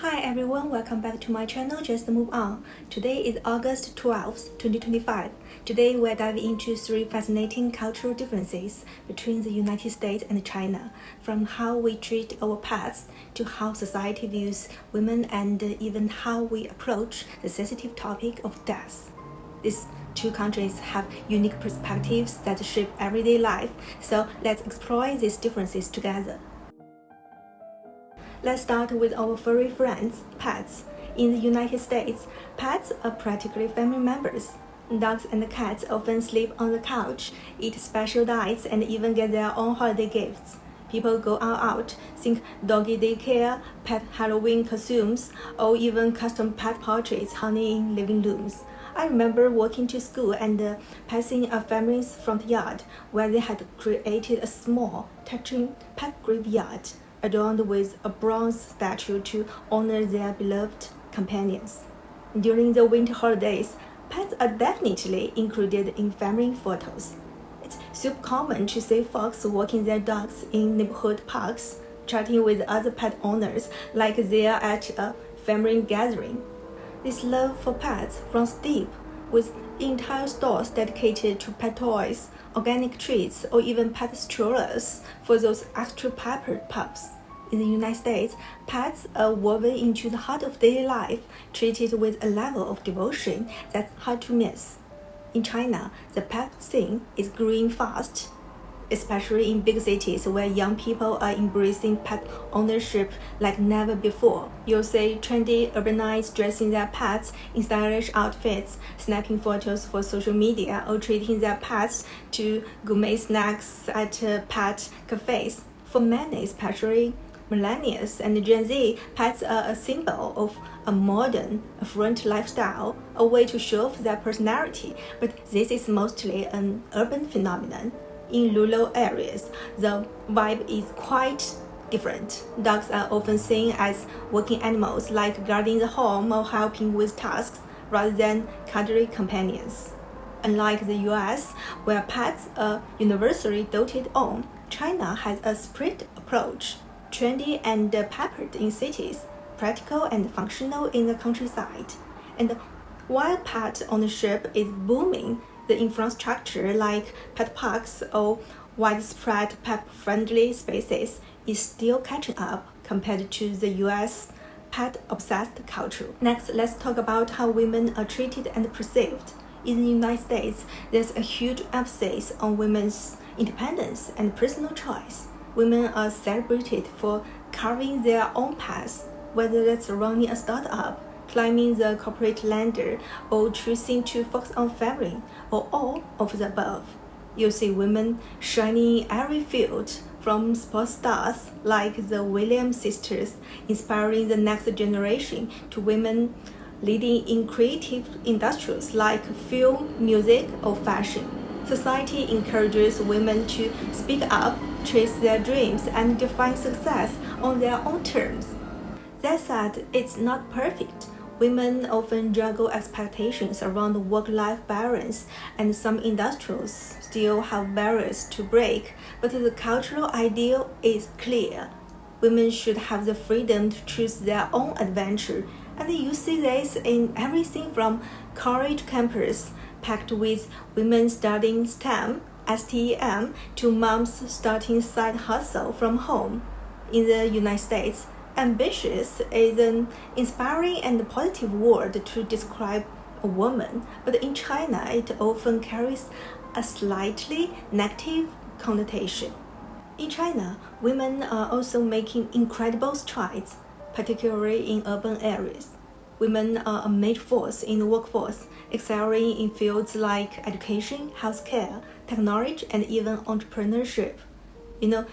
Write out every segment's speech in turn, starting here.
Hi everyone, welcome back to my channel, Just Move On. Today is August 12th, 2025. Today we're diving into three fascinating cultural differences between the United States and China, from how we treat our pets to how society views women and even how we approach the sensitive topic of death. These two countries have unique perspectives that shape everyday life, so let's explore these differences together. Let's start with our furry friends, pets. In the United States, pets are practically family members. Dogs and cats often sleep on the couch, eat special diets, and even get their own holiday gifts. People go all out, think doggy daycare, pet Halloween costumes, or even custom pet portraits hung in living rooms. I remember walking to school and passing a family's front yard where they had created a small, touching pet graveyard adorned with a bronze statue to honor their beloved companions. During the winter holidays, pets are definitely included in family photos. It's super common to see folks walking their dogs in neighborhood parks, chatting with other pet owners like they are at a family gathering. This love for pets runs deep, with entire stores dedicated to pet toys, organic treats, or even pet strollers for those extra pampered pups. In the United States, pets are woven into the heart of daily life, treated with a level of devotion that's hard to miss. In China, the pet scene is growing fast, especially in big cities where young people are embracing pet ownership like never before. You'll see trendy urbanites dressing their pets in stylish outfits, snapping photos for social media, or treating their pets to gourmet snacks at pet cafes. For many, especially millennials and Gen Z, pets are a symbol of a modern, affluent lifestyle, a way to show off their personality, but this is mostly an urban phenomenon. In rural areas, the vibe is quite different. Dogs are often seen as working animals, like guarding the home or helping with tasks, rather than cuddly companions. Unlike the US, where pets are universally doted on, China has a split approach, trendy and peppered in cities, practical and functional in the countryside. And while pet ownership is booming, the infrastructure like pet parks or widespread pet-friendly spaces is still catching up compared to the US pet-obsessed culture. Next, let's talk about how women are treated and perceived. In the United States, there's a huge emphasis on women's independence and personal choice. Women are celebrated for carving their own paths, whether that's running a startup, climbing the corporate ladder, or choosing to focus on family, or all of the above. You'll see women shining in every field, from sports stars like the Williams sisters, inspiring the next generation, to women leading in creative industries like film, music, or fashion. Society encourages women to speak up, chase their dreams, and define success on their own terms. That said, it's not perfect. Women often juggle expectations around work-life balance, and some industries still have barriers to break, but the cultural ideal is clear. Women should have the freedom to choose their own adventure, and you see this in everything from college campus packed with women studying STEM, to moms starting side hustle from home. In the United States, ambitious is an inspiring and positive word to describe a woman, but in China it often carries a slightly negative connotation. In China, women are also making incredible strides, particularly in urban areas. Women are a major force in the workforce, excelling in fields like education, healthcare, technology, and even entrepreneurship.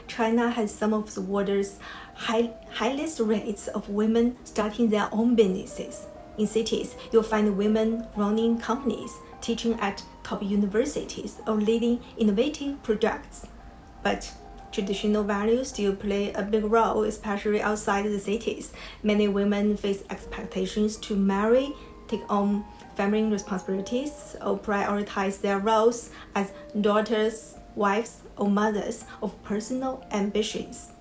China has some of the world's highest rates of women starting their own businesses. In cities, you'll find women running companies, teaching at top universities, or leading innovative projects. But traditional values still play a big role, especially outside the cities. Many women face expectations to marry, take on family responsibilities, or prioritize their roles as daughters, wives, or mothers of personal ambitions.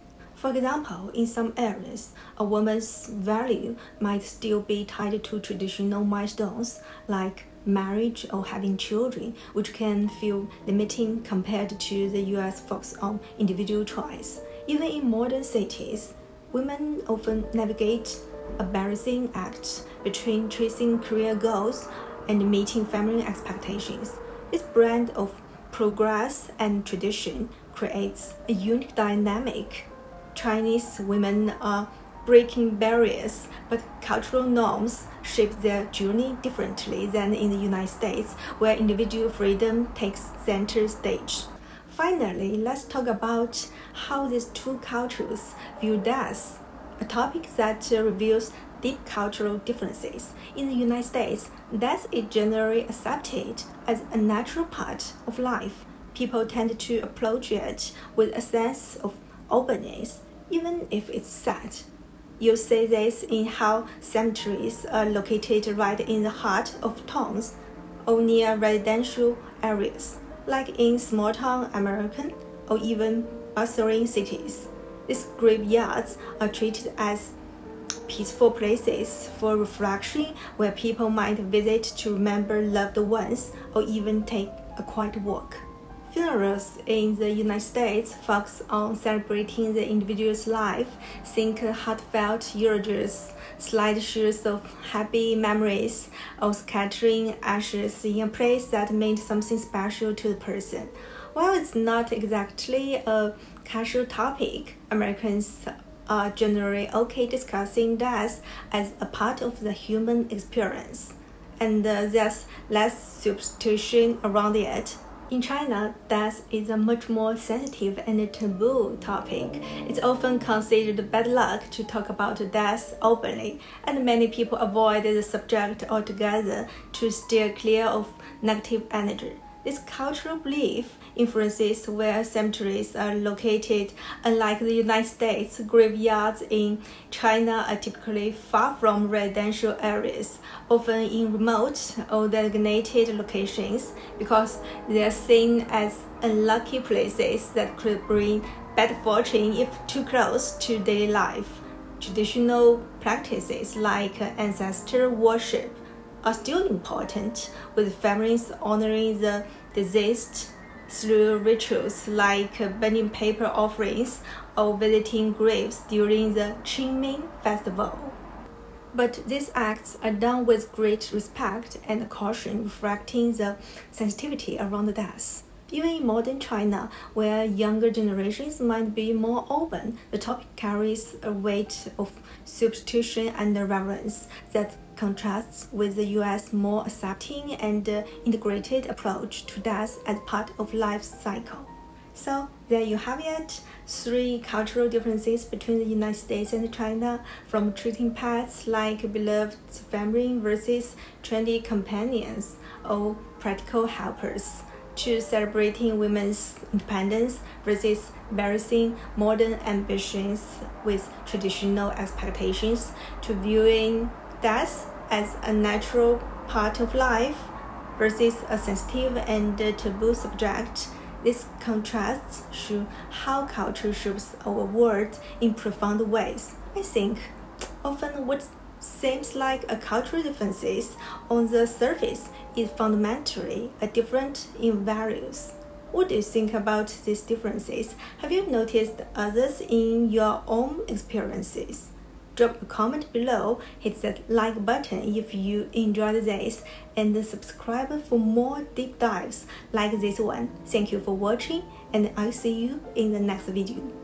For example, in some areas, a woman's value might still be tied to traditional milestones like marriage or having children, which can feel limiting compared to the US focus on individual choice. Even in modern cities, women often navigate a balancing act between chasing career goals and meeting family expectations. This blend of progress and tradition creates a unique dynamic. Chinese women are breaking barriers, but cultural norms shape their journey differently than in the United States, where individual freedom takes center stage. Finally, let's talk about how these two cultures view death, a topic that reveals deep cultural differences. In the United States, death is generally accepted as a natural part of life. People tend to approach it with a sense of openness, even if it's sad. You see this in how cemeteries are located right in the heart of towns or near residential areas, like in small-town American or even bustling cities. These graveyards are treated as peaceful places for reflection where people might visit to remember loved ones or even take a quiet walk. Funerals in the United States focus on celebrating the individual's life, think heartfelt eulogies, slideshows of happy memories, or scattering ashes in a place that meant something special to the person. While it's not exactly a casual topic, Americans are generally okay discussing death as a part of the human experience, and there's less superstition around it. In China, death is a much more sensitive and taboo topic. It's often considered bad luck to talk about death openly, and many people avoid the subject altogether to steer clear of negative energy. This cultural belief influences where cemeteries are located. Unlike the United States, graveyards in China are typically far from residential areas, often in remote or designated locations, because they are seen as unlucky places that could bring bad fortune if too close to daily life. Traditional practices like ancestor worship are still important, with families honoring the deceased through rituals like burning paper offerings or visiting graves during the Qingming festival. But these acts are done with great respect and caution, reflecting the sensitivity around death. Even in modern China, where younger generations might be more open, the topic carries a weight of superstition and reverence that contrasts with the US more accepting and integrated approach to death as part of life's cycle. So there you have it, 3 cultural differences between the United States and China, from treating pets like beloved family versus trendy companions or practical helpers, to celebrating women's independence versus balancing modern ambitions with traditional expectations, to viewing death as a natural part of life versus a sensitive and taboo subject. These contrasts show how culture shapes our world in profound ways. I think often what seems like a cultural differences on the surface is fundamentally a difference in values. What do you think about these differences? Have you noticed others in your own experiences? Drop a comment below, hit that like button if you enjoyed this, and subscribe for more deep dives like this one. Thank you for watching, and I'll see you in the next video.